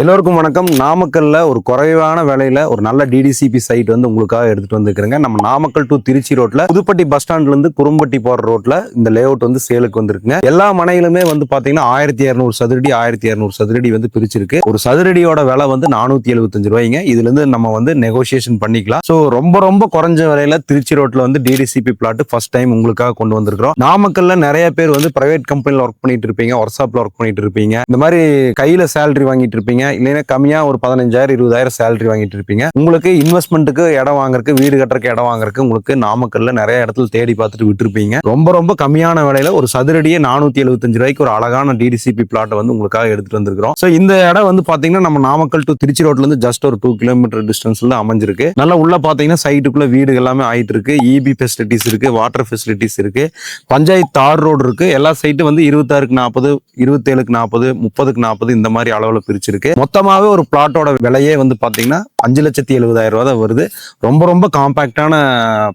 எல்லோருக்கும் வணக்கம். நாமக்கல்ல ஒரு குறைவான விலையில ஒரு நல்ல டிடிசிபி சைட் வந்து உங்களுக்காக எடுத்துட்டு வந்துருக்கிறேங்க. நம்ம நாமக்கல் டு திருச்சி ரோட்ல புதுப்பட்டி பஸ் ஸ்டாண்ட்ல இருந்து குறும்பட்டி போற ரோட்ல இந்த லே அவுட் வந்து சேலுக்கு வந்திருக்குங்க. எல்லா மனையிலுமே வந்து பாத்தீங்கன்னா 1200 சதுரடி 1200 சதுரடி வந்து பிரிச்சிருக்கு. ஒரு சதுரடியோட விலை வந்து 475 ரூபாய்ங்க. இதுல இருந்து நம்ம வந்து நெகோசியேஷன் பண்ணிக்கலாம். சோ ரொம்ப ரொம்ப குறைஞ்ச விலையில திருச்சி ரோட்ல வந்து டிடிசிபி பிளாட் ஃபர்ஸ்ட் டைம் உங்களுக்காக கொண்டு வந்திருக்கிறோம். நாமக்கல்ல நிறைய பேர் வந்து பிரைவேட் கம்பெனில ஒர்க் பண்ணிட்டு இருப்பீங்க, ஒர்க் ஷாப்ல ஒர்க் பண்ணிட்டு இருப்பீங்க, இந்த மாதிரி கையில சேலரி வாங்கிட்டு இருப்பீங்க, இல்லைன்னா கம்மியா ஒரு 15,000 20,000 சேலரி வாங்கிட்டு இருப்பீங்க. உங்களுக்கு இன்வெஸ்ட்மெண்ட்டுக்கு இடம் வாங்குறதுக்கு, வீடு கட்டுறதுக்கு இடம் வாங்குறதுக்கு உங்களுக்கு நாமக்கல்ல நிறைய இடத்துல தேடி பார்த்துட்டு விட்டுருப்பீங்க. ரொம்ப ரொம்ப கம்மியான விலையில ஒரு சதுரடியே 475 ரூபாய்க்கு ஒரு அழகான டிடிசிபி பிளாட் வந்து உங்களுக்காக எடுத்துட்டு வந்திருக்கிறோம். சோ இந்த இடம் வந்து பாத்தீங்கன்னா நம்ம நாமக்கல் டு திருச்சி ரோட்ல இருந்து ஜஸ்ட் ஒரு 2 கிலோமீட்டர் டிஸ்டன்ஸ்ல அமைஞ்சிருக்கு. நல்லா உள்ள பாத்தீங்கன்னா சைட்டுக்குள்ள வீடு எல்லாமே ஆயிட்டு இருக்கு. இபி ஃபெசிலிட்டிஸ் இருக்கு, வாட்டர் ஃபெசிலிட்டிஸ் இருக்கு, பஞ்சாயத்து தார் ரோடு இருக்கு. எல்லா சைட்டு வந்து 26க்கு 40, 27க்கு 40, 30க்கு 40 இந்த மாதிரி அளவுல பிரிச்சிருக்கு. மொத்தமாவே ஒரு பிளாட்டோட விலையே வந்து பாத்தீங்கன்னா 5,70,000 ரூபாய் தான் வருது. ரொம்ப ரொம்ப காம்பாக்டான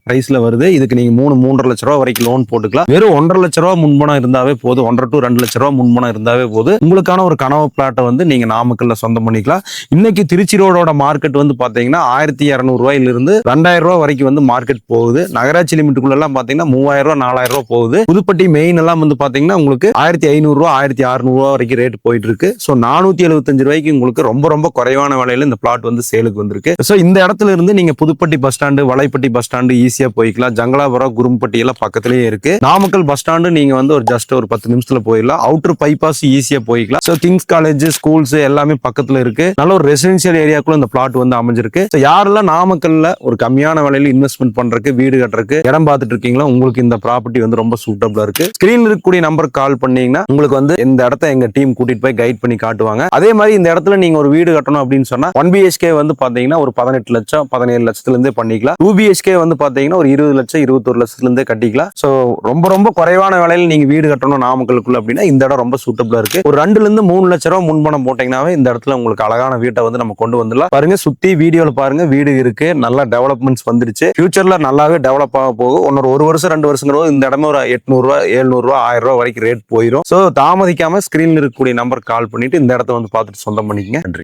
பிரைஸ்ல வருது. இதுக்கு நீங்க 3.5 லட்ச ரூபாய் வரைக்கும் லோன் போட்டுக்கலாம். வெறும் 1.5 லட்ச ரூபாய் முன்பணம் இருந்தாவே போதும். 1.5 to 2 லட்ச ரூபாய் முன்பணம் இருந்தாவே போதும். உங்களுக்கான ஒரு கனவு பிளாட்டை வந்து நீங்க நாமக்கல்ல சொந்தம் பண்ணிக்கலாம். இன்னைக்கு திருச்சி ரோடோட மார்க்கெட் வந்து பாத்தீங்கன்னா 1,200 ரூபாயிலிருந்து 2,000 ரூபாய் வரைக்கும் வந்து மார்க்கெட் போகுது. நகராட்சி லிமிட்டுக்குள்ள எல்லாம் பாத்தீங்கன்னா 3,000 ரூபாய் 4,000 ரூபாய் போகுது. புதுப்பட்டி மெயின் எல்லாம் வந்து பாத்தீங்கன்னா உங்களுக்கு 1,500 ரூபாய் 1,600 ரூபாய் வரைக்கும் ரேட் போயிட்டு இருக்கு. சோ 475 ரூபாய்க்கு உங்களுக்கு ரொம்ப ரொம்ப குறைவான விலையில இந்த பிளாட் வந்து சேலுக்கு வந்திருக்கு. சோ இந்த இடத்துல இருந்து நீங்க Pudupatti bus stand, Valaippatti bus stand ஈஸியா போய்க்கலாம். ஜங்கலாபுரம், குரும்பட்டி எல்லாம் பக்கத்திலேயே இருக்கு. நாமக்கல் பஸ் ஸ்டாண்டு நீங்க வந்து ஒரு ஜஸ்ட் ஒரு 10 நிமிஷத்துல போயிடலாம். அவுட்டர் பைபாஸ் ஈஸியா போய்க்கலாம். சோ கிங்ஸ் காலேஜ், ஸ்கூல்ஸ் எல்லாமே பக்கத்துல இருக்கு. நல்ல ஒரு ரெசிடென்சியல் ஏரியாக்குள்ள இந்த பிளாட் வந்து அமைஞ்சிருக்கு. சோ யாரெல்லாம் நாமக்கல்ல ஒரு கம்மியான விலையில இன்வெஸ்ட்மெண்ட் பண்றதுக்கு, வீடு கட்டுறதுக்கு இடம் பார்த்துட்டு இருக்கீங்களோ உங்களுக்கு இந்த ப்ராப்பர்ட்டி வந்து ரொம்ப சூட்டபிளா இருக்கு. ஸ்கிரீன்ல இருக்கக்கூடிய நம்பருக்கு கால் பண்ணீங்கன்னா உங்களுக்கு வந்து இந்த இடத்த எங்க டீம் கூட்டிட்டு போய் கைட் பண்ணி காட்டுவாங்க. அதே மாதிரி இந்த இடத்துல நீங்க ஒரு வீடு கட்டணும் அப்படின்னு சொன்னா 1 BHK வந்து பாத்தீங்கன்னா ஒரு 18 லட்சம் 17 லட்சத்துல இருந்தே பண்ணிக்கலாம். 2 BHK வந்து பாத்தீங்கன்னா ஒரு 20 லட்சம் 21 லட்சத்துல இருந்தே கட்டிக்கலாம். சோ ரொம்ப ரொம்ப குறைவான விலையில நீங்க வீடு கட்டணும் நாமக்கலுக்குள்ள அப்படின்னா இந்த இடம் ரொம்ப சூட்டபிளா இருக்கு. ஒரு 2 ல இருந்து 3 லட்ச ரூபாய் முன்பணம் போட்டீங்கன்னாவே இந்த இடத்துல உங்களுக்கு அழகான வீட்டை வந்து நம்ம கொண்டு வந்துடலாம். பாருங்க, சுத்தி வீடியோல பாருங்க, வீடு இருக்கு, நல்ல டெவலப்மெண்ட்ஸ் வந்துருச்சு. ஃபியூச்சர்ல நல்லாவே டெவலப் ஆக போகும். ஒரு வருஷம் 2 வருஷங்கிறது இந்த இடமே ஒரு 800 ரூபாய் 700 ரூபாய் 1000 ரூபாய் வரைக்கும் ரேட் போயிடும். சோ தாமதிக்காம ஸ்கிரீன்ல இருக்கக்கூடிய நம்பர் கால் பண்ணிட்டு இந்த இடத்த வந்து பார்த்துட்டு சொந்தம் பண்ணிக்கங்க. நன்றி.